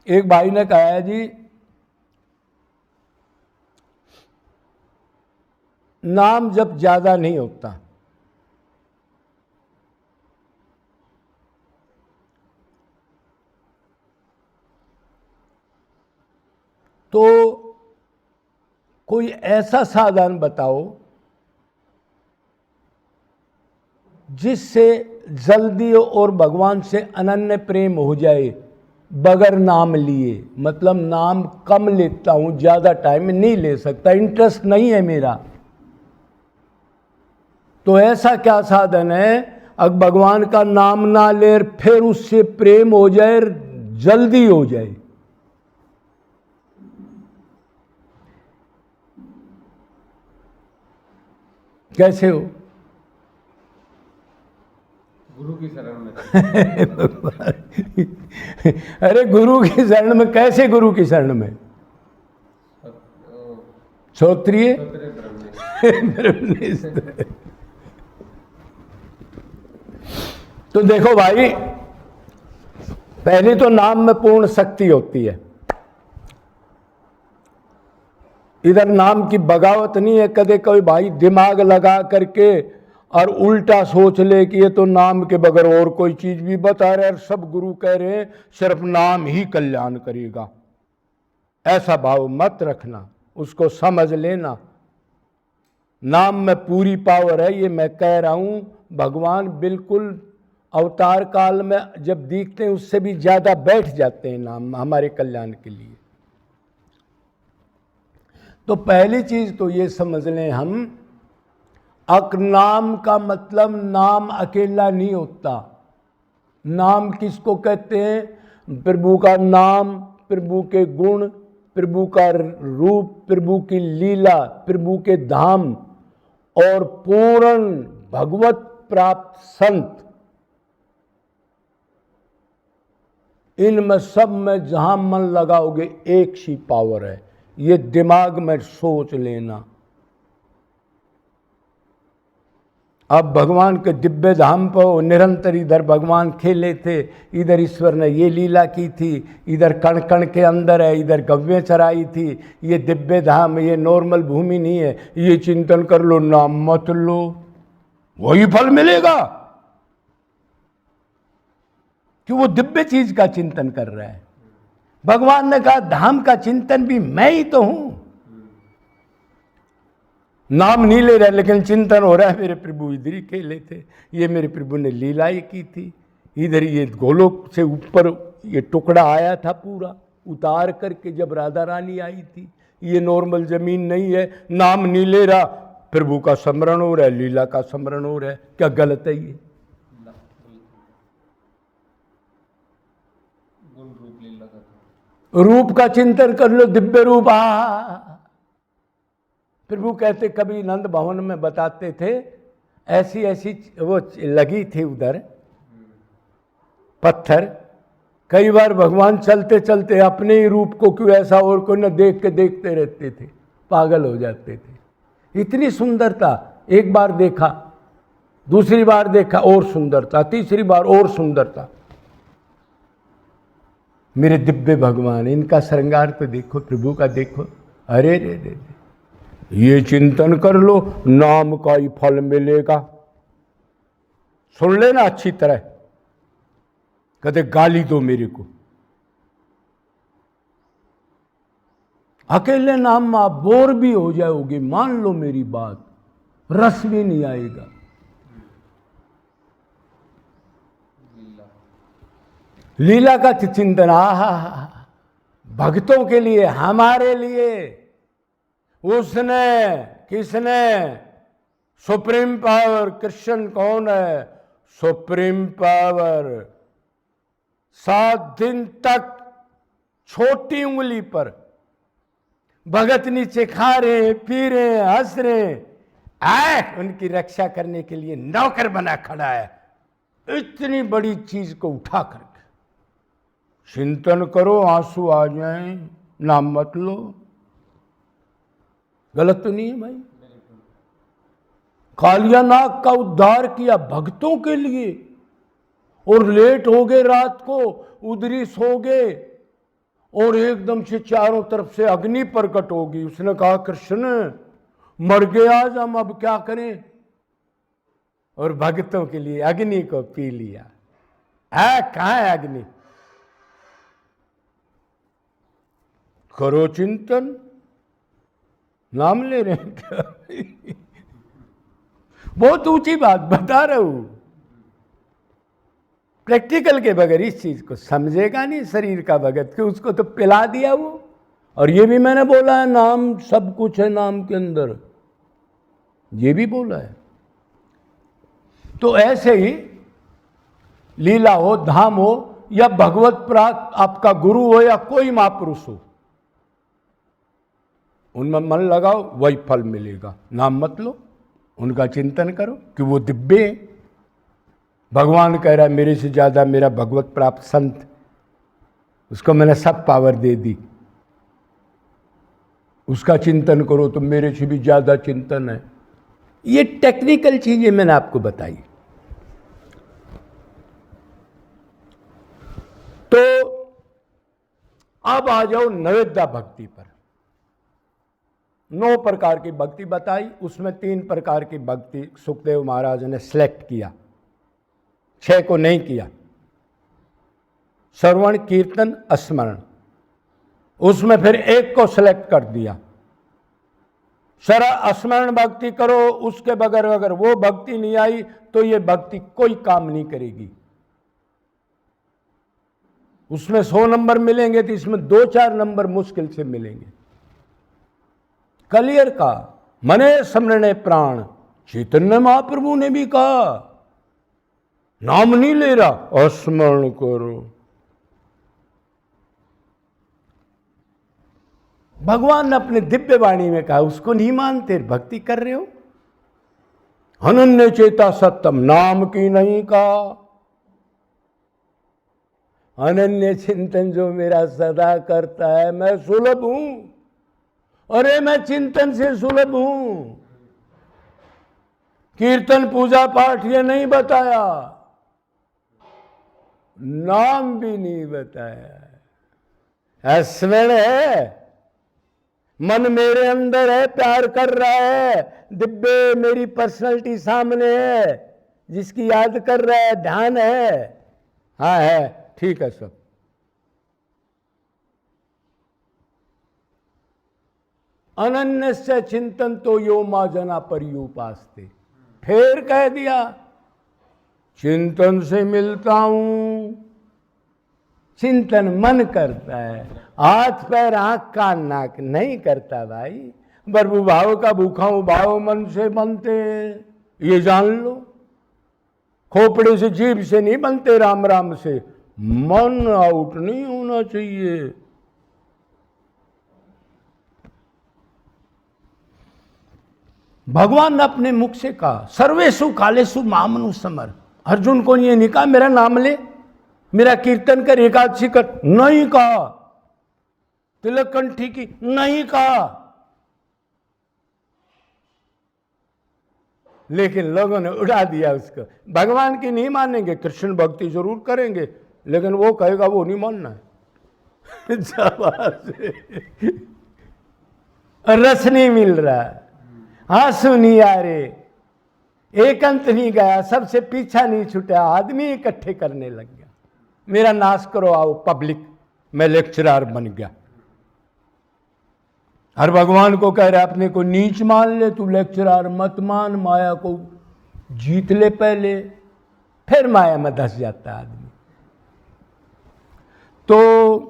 एक भाई ने कहा है जी, नाम जब ज्यादा नहीं होता तो कोई ऐसा साधन बताओ जिससे जल्दी और भगवान से अनन्य प्रेम हो जाए बगैर नाम लिए। मतलब नाम कम लेता हूं, ज्यादा टाइम नहीं ले सकता, इंटरेस्ट नहीं है मेरा। तो ऐसा क्या साधन है अगर भगवान का नाम ना ले फिर उससे प्रेम हो जाए, जल्दी हो जाए? कैसे हो? गुरु की शरण में। अरे गुरु की शरण में कैसे? गुरु की शरण में श्रोत्रिय ब्रह्मनिष्ठ। तो देखो भाई, पहले तो नाम में पूर्ण शक्ति होती है। इधर नाम की बगावत नहीं है। कदे कोई भाई दिमाग लगा करके और उल्टा सोच ले कि ये तो नाम के बगैर और कोई चीज भी बता रहे हैं, सब गुरु कह रहे हैं सिर्फ नाम ही कल्याण करेगा। ऐसा भाव मत रखना, उसको समझ लेना। नाम में पूरी पावर है, ये मैं कह रहा हूं। भगवान बिल्कुल अवतार काल में जब दिखते हैं उससे भी ज्यादा बैठ जाते हैं नाम हमारे कल्याण के लिए। तो पहली चीज तो ये समझ लें हम, नाम का मतलब नाम अकेला नहीं होता। नाम किसको कहते हैं? प्रभु का नाम, प्रभु के गुण, प्रभु का रूप, प्रभु की लीला, प्रभु के धाम और पूर्ण भगवत प्राप्त संत। इनमें सब में जहां मन लगाओगे एक सी पावर है। ये दिमाग में सोच लेना। अब भगवान के दिव्य धाम पर निरंतर इधर भगवान खेले थे, इधर ईश्वर ने ये लीला की थी, इधर कण कण के अंदर है, इधर गव्वें चराई थी। ये दिव्य धाम, ये नॉर्मल भूमि नहीं है। ये चिंतन कर लो, नाम मत लो, वही फल मिलेगा। कि वो दिव्य चीज का चिंतन कर रहा है। भगवान ने कहा धाम का चिंतन भी मैं ही तो हूं। नाम नहीं ले रहा लेकिन चिंतन हो रहा है, मेरे प्रभु इधर ही खेले थे, ये मेरे प्रभु ने लीलाएं की थी, इधर ये गोलोक से ऊपर ये टुकड़ा आया था पूरा उतार करके जब राधा रानी आई थी। ये नॉर्मल जमीन नहीं है। नाम नहीं ले रहा, प्रभु का स्मरण हो रहा है, लीला का स्मरण हो रहा है। क्या गलत है ये? रूप का चिंतन कर लो, दिव्य रूप। प्रभु कहते, कभी नंद भवन में बताते थे, ऐसी ऐसी वो लगी थी उधर पत्थर। कई बार भगवान चलते चलते अपने ही रूप को क्यों ऐसा और कोई न देख के देखते रहते थे, पागल हो जाते थे। इतनी सुंदरता। एक बार देखा, दूसरी बार देखा और सुंदरता, तीसरी बार और सुंदरता। मेरे दिव्य भगवान, इनका श्रृंगार तो देखो, प्रभु का देखो। अरे रे रे, ये चिंतन कर लो, नाम का ही फल मिलेगा। सुन लेना अच्छी तरह। कहते गाली दो मेरे को, अकेले नाम में आप बोर भी हो जाओगे। मान लो मेरी बात, रस भी नहीं आएगा। लीला का चिंतन, भक्तों के लिए, हमारे लिए। उसने, किसने? Supreme power. कृष्ण कौन है? Supreme power. 7 दिन तक छोटी उंगली पर भगत नीचे खा रहे, पी रहे, हंस रहे, उनकी रक्षा करने के लिए नौकर बना खड़ा है। इतनी बड़ी चीज को उठा करके चिंतन करो, आंसू आ जाएं, नाम मत लो। गलत तो नहीं है भाई? कालियानाग का उद्धार किया भक्तों के लिए, और लेट हो गए रात को, उधरी सो गए, और एकदम से चारों तरफ से अग्नि प्रकट होगी। उसने कहा कृष्ण मर गए आज, हम अब क्या करें? और भक्तों के लिए अग्नि को पी लिया। कहाँ है अग्नि? करो चिंतन, नाम ले रहे हैं क्या? बहुत ऊंची बात बता रहा हूं। प्रैक्टिकल के बगैर इस चीज को समझेगा नहीं शरीर का भगत, कि उसको तो पिला दिया वो। और ये भी मैंने बोला है, नाम सब कुछ है नाम के अंदर, ये भी बोला है। तो ऐसे ही लीला हो, धाम हो, या भगवत प्राप्त आपका गुरु हो या कोई महापुरुष हो, उनमें मन लगाओ, वही फल मिलेगा। नाम मत लो, उनका चिंतन करो कि वो दिव्य है। भगवान कह रहा है मेरे से ज्यादा मेरा भगवत प्राप्त संत, उसको मैंने सब पावर दे दी, उसका चिंतन करो तो मेरे से भी ज्यादा चिंतन है। ये टेक्निकल चीजें मैंने आपको बताई। तो अब आ जाओ नैवेद्य भक्ति पर। 9 प्रकार की भक्ति बताई, उसमें 3 प्रकार की भक्ति सुखदेव महाराज ने सिलेक्ट किया, 6 को नहीं किया। श्रवण कीर्तन स्मरण, उसमें फिर 1 को सिलेक्ट कर दिया। स्मरण भक्ति करो, उसके बगैर अगर वो भक्ति नहीं आई तो ये भक्ति कोई काम नहीं करेगी। उसमें 100 नंबर मिलेंगे तो इसमें 2-4 नंबर मुश्किल से मिलेंगे। कलियर का मने स्मरणे प्राण, चैतन्य महाप्रभु ने भी कहा, नाम नहीं ले रहा, स्मरण करो। भगवान ने अपने दिव्य वाणी में कहा, उसको नहीं मानते, भक्ति कर रहे हो। अनन्य चेता सत्यम, नाम की नहीं कहा। अनन्य चिंतन जो मेरा सदा करता है, मैं सुलभ हूं। अरे मैं चिंतन से सुलभ हूं। कीर्तन पूजा पाठ ये नहीं बताया, नाम भी नहीं बताया। स्मरण है, मन मेरे अंदर है, प्यार कर रहा है, दिव्य मेरी पर्सनालिटी सामने है, जिसकी याद कर रहा है, ध्यान है। हाँ है, ठीक है सब। अनन्य से चिंतन तो यो मा जना पर्युपास्ते। फिर कह दिया चिंतन से मिलता हूं। चिंतन मन करता है, हाथ पैर आंख कान नाक नहीं करता भाई। प्रभु भाव का भूखा हूं, भाव मन से बनते, ये जान लो। खोपड़े से जीभ से नहीं बनते, राम राम से। मन आउट नहीं होना चाहिए। भगवान ने अपने मुख से कहा, सर्वेषु कालेषु मामनु समर। अर्जुन को ये नहीं कहा मेरा नाम ले, मेरा कीर्तन कर, एकादशी कर, नहीं कहा। तिलक कंठी की नहीं कहा। लेकिन लोगों ने उड़ा दिया उसको। भगवान की नहीं मानेंगे, कृष्ण भक्ति जरूर करेंगे, लेकिन वो कहेगा वो नहीं मानना है। रस नहीं मिल रहा, आंसू नहीं आ रहे, एकांत नहीं गया, सबसे पीछा नहीं छूटा, आदमी इकट्ठे करने लग गया। मेरा नाश करो, आओ पब्लिक, मैं लेक्चरर बन गया। हर भगवान को कह रहा है अपने को नीच मान ले, तू लेक्चरर मत मान, माया को जीत ले पहले, फिर माया में धस जाता है आदमी। तो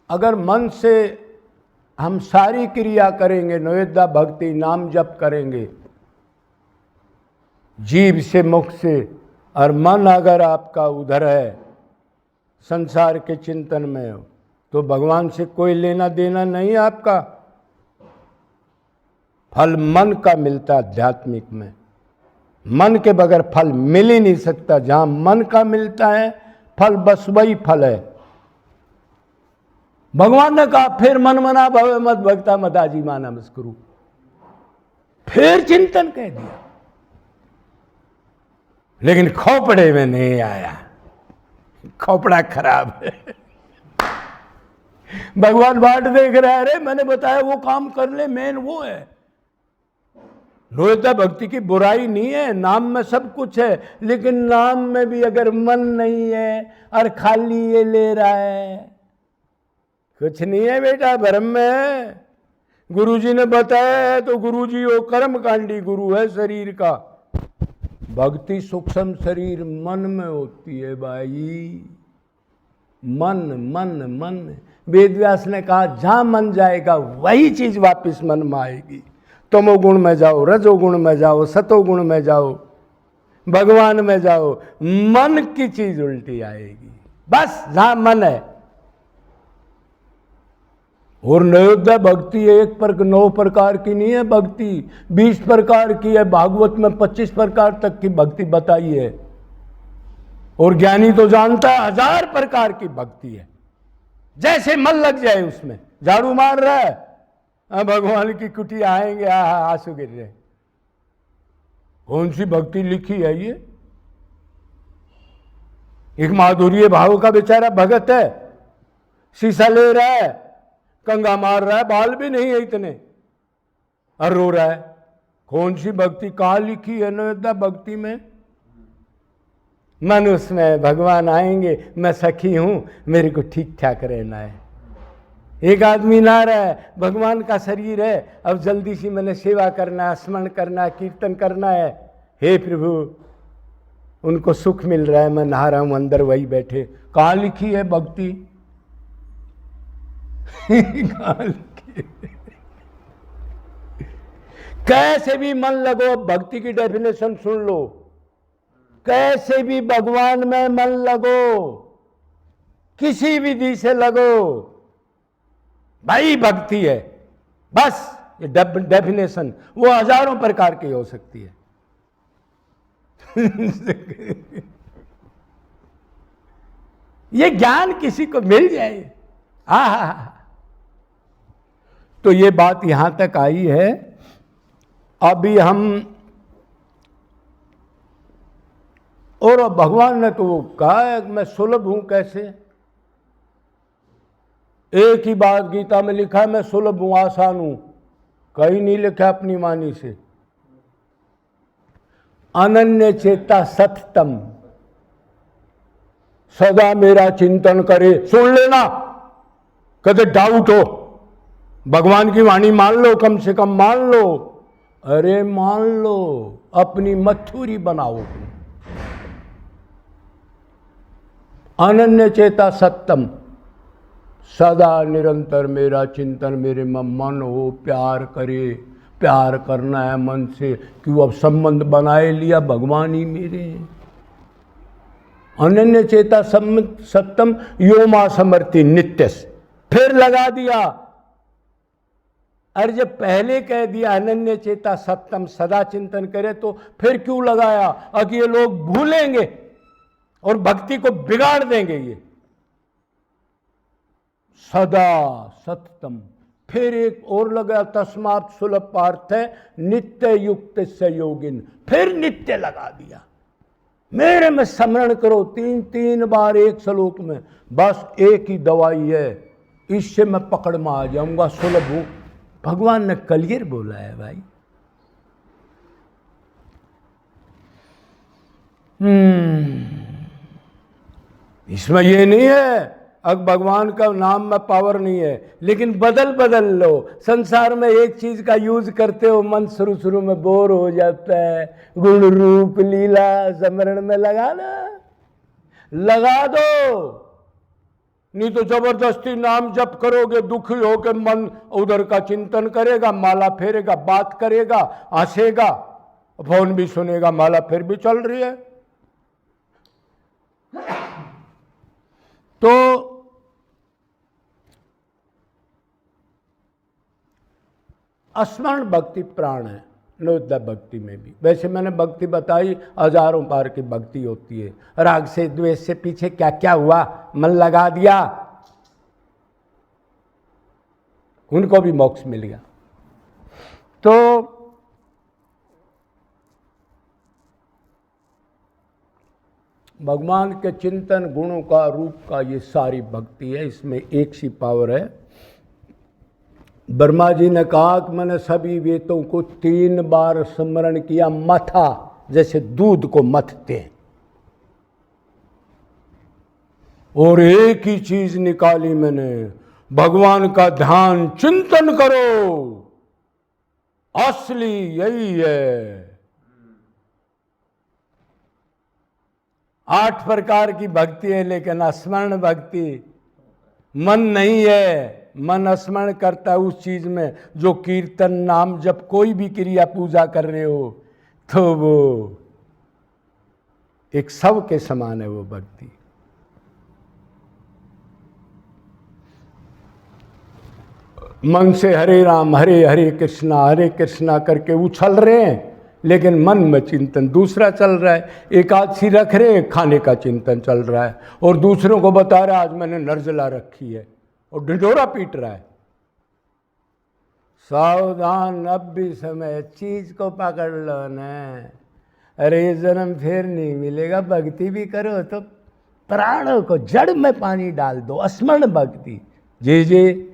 अगर मन से हम सारी क्रिया करेंगे, नैवेद्य भक्ति नाम जप करेंगे, जीभ से मुख से, और मन अगर आपका उधर है संसार के चिंतन में हो, तो भगवान से कोई लेना देना नहीं आपका। फल मन का मिलता आध्यात्मिक में, मन के बगैर फल मिल ही नहीं सकता। जहां मन का मिलता है फल, बस वही फल है। भगवान ने कहा फिर मन मना भवे मत भक्ता मदाजी माना मस्कुरु, फिर चिंतन कह दिया, लेकिन खोपड़े में नहीं आया। खोपड़ा खराब है। भगवान बाट देख रहा है, अरे मैंने बताया वो काम कर ले, मेन वो है। रोहिता भक्ति की बुराई नहीं है, नाम में सब कुछ है, लेकिन नाम में भी अगर मन नहीं है और खाली ये ले रहा है, कुछ नहीं है बेटा, भ्रम में है। गुरुजी ने बताया है तो गुरुजी वो कर्मकांडी गुरु है शरीर का। भक्ति सूक्ष्म शरीर मन में होती है भाई, मन मन मन। वेद व्यास ने कहा जहां मन जाएगा वही चीज वापस मन में आएगी। तमोगुण में जाओ, रजोगुण में जाओ, सतोगुण में जाओ, भगवान में जाओ, मन की चीज उल्टी आएगी। बस जहां मन है। और नयोदय भक्ति एक पर 9 प्रकार की नहीं है, भक्ति 20 प्रकार की है। भागवत में 25 प्रकार तक की भक्ति बताई है। और ज्ञानी तो जानता है 1000 प्रकार की भक्ति है। जैसे मन लग जाए उसमें। झाड़ू मार रहा है, भगवान की कुटी आएंगे, आंसू गिर रहे। कौन सी भक्ति लिखी है ये? एक माधुर्य भाव का बेचारा भगत है, शीशा ले रहा है, कंगा मार रहा है, बाल भी नहीं है इतने, और रो रहा है। कौन सी भक्ति कहां लिखी है? नयोदय भक्ति में मन उसमें भगवान आएंगे, मैं सखी हूं, मेरे को ठीक ठाक रहना है। एक आदमी ना रहा है, भगवान का शरीर है, अब जल्दी सी मैंने सेवा करना है, स्मरण करना है, कीर्तन करना है। हे प्रभु, उनको सुख मिल रहा है, मैं नहा रहा हूं अंदर, वही बैठे। कहां लिखी है भक्ति? कहां लिखी है? कैसे भी मन लगो, भक्ति की डेफिनेशन सुन लो। कैसे भी भगवान में मन लगो, किसी विधि से लगो, भाई भक्ति है। बस ये डेफिनेशन वो हजारों प्रकार की हो सकती है। ये ज्ञान किसी को मिल जाए, तो ये बात यहां तक आई है। अभी हम, और भगवान ने तो कहा है मैं सुलभ हूं। कैसे? एक ही बात गीता में लिखा है, मैं सुलभ हूं, आसान हूं। कहीं नहीं लिखा अपनी वाणी से। अनन्य चेता सततम, सदा मेरा चिंतन करे। सुन लेना, कदे डाउट हो, भगवान की वाणी मान लो, कम से कम मान लो। अरे मान लो, अपनी मथुरी बनाओ। अनन्य चेता सत्यम, सदा निरंतर मेरा चिंतन मेरे में मन हो, प्यार करे। प्यार करना है मन से, क्यों? अब संबंध बनाए लिया, भगवान ही मेरे। अनन्य चेता सत्यम योमा समर्ति नित्यस, फिर लगा दिया। अरे जब पहले कह दिया अनन्य चेता सत्यम, सदा चिंतन करे, तो फिर क्यों लगाया? अब ये लोग भूलेंगे और भक्ति को बिगाड़ देंगे। ये सदा सत्यम, फिर एक और लगा तस्मात् सुलभ पार्थ है नित्य युक्त से योगिन, फिर नित्य लगा दिया। मेरे में स्मरण करो 3 बार एक श्लोक में, बस एक ही दवाई है, इससे मैं पकड़ में आ जाऊंगा, सुलभ हूं। भगवान ने क्लियर बोला है भाई। इसमें ये नहीं है अब भगवान का नाम में पावर नहीं है, लेकिन बदल लो। संसार में एक चीज का यूज करते हो, मन शुरू में बोर हो जाता है, गुण रूप लीला स्मरण में लगा दो। नहीं तो जबरदस्ती नाम जप करोगे, दुखी होकर मन उधर का चिंतन करेगा, माला फेरेगा, बात करेगा, हंसेगा, फोन भी सुनेगा, माला फिर भी चल रही है। तो स्मरण भक्ति प्राण है नयोदय भक्ति में भी। वैसे मैंने भक्ति बताई, हजारों बार की भक्ति होती है। राग से द्वेष से पीछे क्या क्या हुआ, मन लगा दिया, उनको भी मोक्ष मिल गया। तो भगवान के चिंतन गुणों का रूप का ये सारी भक्ति है, इसमें एक सी पावर है। ब्रह्मा जी ने कहा कि मैंने सभी वेदों को 3 बार स्मरण किया, मथा, जैसे दूध को मथते हैं, और एक ही चीज निकाली मैंने, भगवान का ध्यान चिंतन करो, असली यही है। 8 प्रकार की भक्ति है, लेकिन स्मरण भक्ति मन नहीं है। मन स्मरण करता है उस चीज में जो कीर्तन नाम जब कोई भी क्रिया पूजा कर रहे हो तो वो एक शव के समान है वो भक्ति। मन से हरे राम हरे हरे कृष्णा करके उछल रहे हैं, लेकिन मन में चिंतन दूसरा चल रहा है। एकादशी रख रहे हैं, खाने का चिंतन चल रहा है, और दूसरों को बता रहा है आज मैंने निर्जला रखी है, और ढिढोरा पीट रहा है। सावधान, अब भी समय, चीज को पकड़ लो न, अरे ये जन्म फिर नहीं मिलेगा। भक्ति भी करो तो प्राणों को जड़ में पानी डाल दो, स्मरण भक्ति। जी जी।